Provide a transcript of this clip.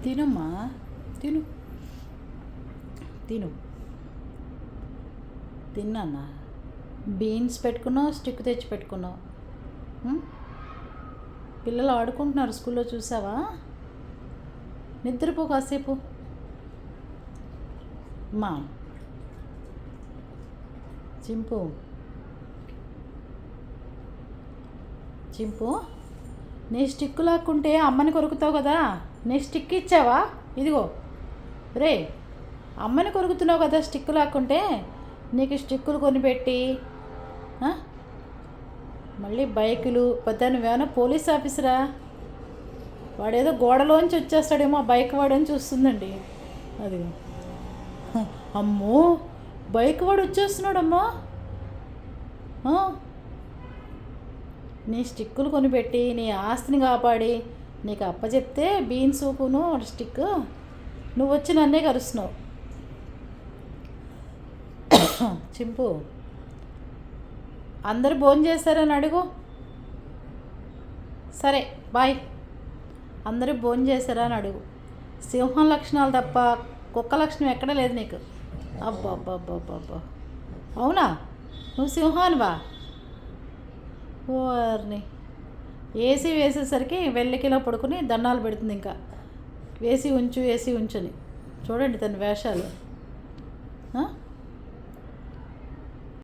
తినమ్మా, తిను తిను తిన్నానా. బీన్స్ పెట్టుకున్నావు, స్టిక్ తెచ్చి పెట్టుకున్నావు. పిల్లలు ఆడుకుంటున్నారు స్కూల్లో, చూసావా? నిద్రపో కాసేపు. మా చింపు చింపు నీ స్టిక్ లాక్కుంటే అమ్మని కొరుకుతావు కదా. నీ స్టిక్ ఇచ్చావా? ఇదిగో రే, అమ్మని కొరుకుతున్నావు కదా స్టిక్ లాక్కుంటే. నీకు స్టిక్కులు కొనిపెట్టి మళ్ళీ బైకులు పెద్ద. నువ్వేమైనా పోలీస్ ఆఫీసరా? వాడేదో గోడలోంచి వచ్చేస్తాడేమో ఆ బైక్ వాడని చూస్తుందండి. అది అమ్మో, బైక్ వాడు వచ్చేస్తున్నాడమ్మా. నీ స్టిక్కులు కొనిపెట్టి నీ ఆస్తిని కాపాడి నీకు అప్పచెప్తే బీన్స్ సూపును స్టిక్, నువ్వు వచ్చి నన్నే కరుస్తున్నావు. చింపు, అందరు భోజనం చేస్తారని అడుగు. సరే బాయ్. అందరూ భోజనం చేశారా అని అడుగు. సింహం లక్షణాలు తప్ప కుక్క లక్షణం ఎక్కడా లేదు నీకు. అబ్బా అబ్బా అబ్బా అబ్బా, అవునా? నువ్వు సింహానివా? ఓర్ని, ఏసీ వేసేసరికి వెల్లికిలో పడుకుని దండాలు పెడుతుంది. ఇంకా ఏసీ ఉంచు, ఏసీ ఉంచని. చూడండి తన వేషాలు.